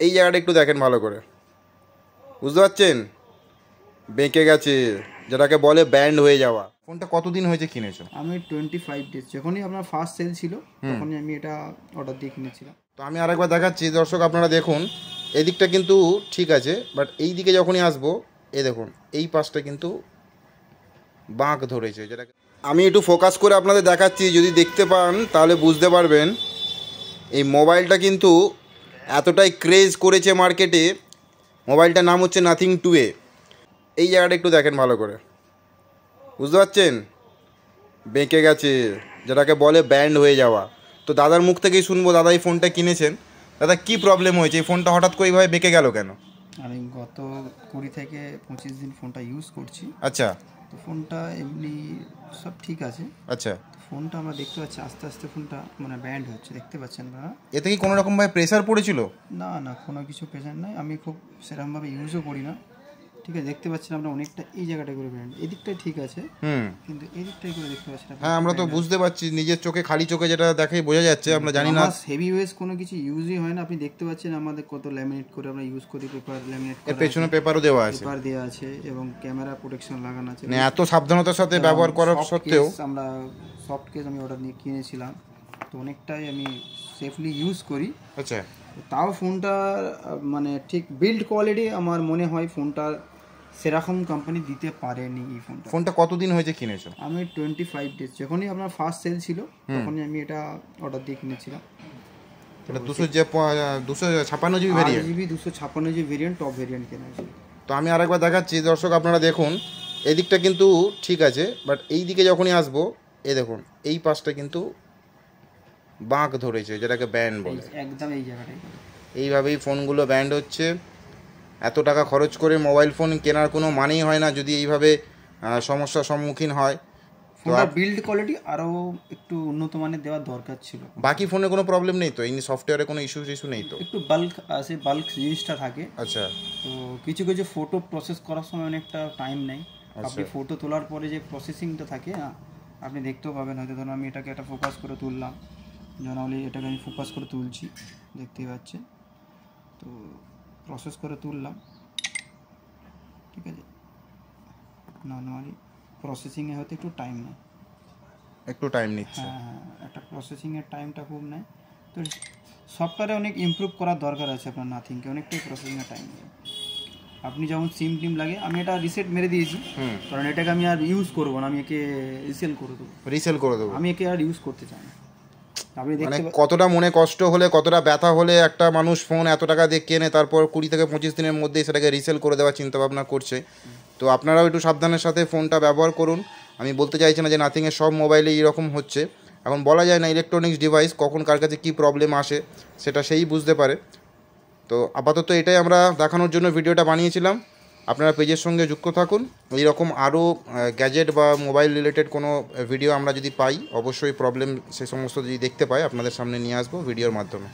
এই জায়গাটা একটু দেখেন ভালো করে, বুঝতে পারছেন? বেঁকে গেছে, যেটাকে বলে ব্যান্ড হয়ে যাওয়া। ফোনটা কতদিন হয়েছে কিনেছো? আমি 25 ডেজ, যখনই আপনার ফার্স্ট সেল ছিল তখনই আমি এটা অর্ডার দিয়ে কিনেছিলাম। তো আমি আরেকবার দেখাচ্ছি দর্শক, আপনারা দেখুন এদিকটা কিন্তু ঠিক আছে, বাট এই দিকে যখনই আসবো এই দেখুন এই পাশটা কিন্তু বাঁক ধরেছে, যেটাকে আমি একটু ফোকাস করে আপনাদের দেখাচ্ছি, যদি দেখতে পান তাহলে বুঝতে পারবেন। এই মোবাইলটা কিন্তু এতটাই ক্রেজ করেছে মার্কেটে। মোবাইলটার নাম হচ্ছে নাথিং 2A। এই জায়গাটা একটু দেখেন ভালো করে, বুঝতে পারছেন? বেঁকে গেছে, যেটাকে বলে ব্যান্ড হয়ে যাওয়া। তো দাদার মুখ থেকেই শুনবো, দাদা এই ফোনটা কিনেছেন, দাদা কি প্রবলেম হয়েছে, এই ফোনটা হঠাৎ করে এইভাবে বেঁকে গেল কেন? আমি গত 20 থেকে 25 দিন ফোনটা ইউজ করছি। আচ্ছা। তো ফোনটা এমনি সব ঠিক আছে। আচ্ছা, ফোনটা আমরা দেখতে পাচ্ছি আস্তে আস্তে ফোনটা মানে ব্যান্ড হচ্ছে, দেখতে পাচ্ছেন আপনারা? এতে কি কোনো রকমভাবে প্রেসার পড়েছিল? না না, কোনো কিছু প্রেশার নাই। আমি খুব সেরকমভাবে ইউজও করি না, ঠিক আছে? দেখতে পাচ্ছেন আমরা অনেকটা এই জায়গাটা করে ব্যান্ড, এদিকটাই ঠিক আছে কিন্তু এদিকটাই করে দেখতে পাচ্ছেন। হ্যাঁ, আমরা তো বুঝতে পারছি, নিজের চোখে খালি চোখে যেটা দেখেই বোঝা যাচ্ছে, আমরা জানি না। হেভি ওয়েস কোনো কিছু ইউজই হয় না। আপনি দেখতে পাচ্ছেন আমাদের কত ল্যামিনেট করে আমরা ইউজ করি, পেপার ল্যামিনেট এর পেছনে পেপারও দেওয়া আছে, পেপার দেওয়া আছে এবং ক্যামেরা প্রোটেকশন লাগানো আছে। মানে এত সাবধানতার সাথে ব্যবহার করার সত্ত্বেও আমরা সফট কেস আমি অর্ডার নিয়ে কিনেছিলাম, তো অনেকটাই আমি সেফলি ইউজ করি। আচ্ছা, তাও ফোনটা মানে ঠিক বিল্ড কোয়ালিটি আমার মনে হয় ফোনটা সেরকম কোম্পানি দিতে পারেনি। এই ফোনটা কতদিন হয়েছে কিনেছো? আমি 25 ডেজ, যখনই আপনার ফার্স্ট সেল ছিল তখনই আমি এটা অর্ডার দিয়ে কিনেছিলাম। এটা 256 GB variant, 256 GB variant, top variant কিনেছি। তো আমি আরেকবার দেখাচ্ছি দর্শক, আপনারা দেখুন এদিকটা কিন্তু ঠিক আছে, বাট এই দিকে যখনই আসবো এই দেখুন এই পাশটা কিন্তু বাঁক ধরেছে, যেটাকে ব্যান্ড বলে। একদম এই জায়গাটাই এইভাবেই ফোনগুলো ব্যান্ড হচ্ছে। এত টাকা খরচ করে মোবাইল ফোন কেনার কোনো মানেই হয় না যদি এইভাবে সমস্যার সম্মুখীন হয়। ফোনটার বিল্ড কোয়ালিটি আরও একটু উন্নত মানের দেওয়ার দরকার ছিল। বাকি ফোনে কোনো প্রবলেম নেই তো? এই সফটওয়্যারে কোনো ইস্যু নেই তো? একটু বাল্ক আছে, বাল্ক জিনিসটা থাকে। আচ্ছা, তো কিছু কিছু ফটো প্রসেস করার সময় অনেকটা টাইম নেয়। আপনি ফটো তোলার পরে যে প্রসেসিংটা থাকে না, আপনি দেখতেও পাবেন হয়তো। ধরুন আমি এটাকে একটা ফোকাস করে তুললাম, জনরালি এটাকে আমি ফোকাস করে তুলছি, দেখতেই পাচ্ছেন। তো প্রসেস করে তুললাম, ঠিক আছে? নর্মালি প্রসেসিংয়ে হয়তো একটু টাইম নেয়, একটু টাইম নিচ্ছে। হ্যাঁ, একটা প্রসেসিংয়ের টাইমটা খুব নেয়। তো সফটওয়্যারে অনেক ইমপ্রুভ করার দরকার আছে আপনার নাথিংকে, অনেকটাই প্রসেসিংয়ের টাইম নেয়। আপনি যেমন সিম টিম লাগে, আমি এটা রিসেট মেরে দিয়েছি, কারণ এটাকে আমি আর ইউজ করবো না, আমি একে রিসেল করে দেবো। আমি একে আর ইউজ করতে চাই না। আপনি মানে দেখতে কতটা মনে কষ্ট হলে, কতটা ব্যথা হলে একটা মানুষ ফোন এত টাকা দিয়ে কেনে, তারপর 20 থেকে 25 দিনের মধ্যেই সেটাকে রিসেল করে দেওয়ার চিন্তাভাবনা করছে। তো আপনারাও একটু সাবধানের সাথে ফোনটা ব্যবহার করুন। আমি বলতে চাইছি না যে নাথিংয়ের সব মোবাইলে এইরকম হচ্ছে। এখন বলা যায় না ইলেকট্রনিক্স ডিভাইস কখন কার কাছে কী প্রবলেম আসে, সেটা সেই বুঝতে পারে। তো আপাতত এটাই আমরা দেখানোর জন্য ভিডিওটা বানিয়েছিলাম। আপনারা পেজের সঙ্গে যুক্ত থাকুন। এইরকম আরও গ্যাজেট বা মোবাইল রিলেটেড কোনো ভিডিও আমরা যদি পাই, অবশ্যই প্রবলেম সে সমস্ত যদি দেখতে পাই আপনাদের সামনে নিয়ে আসবো ভিডিওর মাধ্যমে।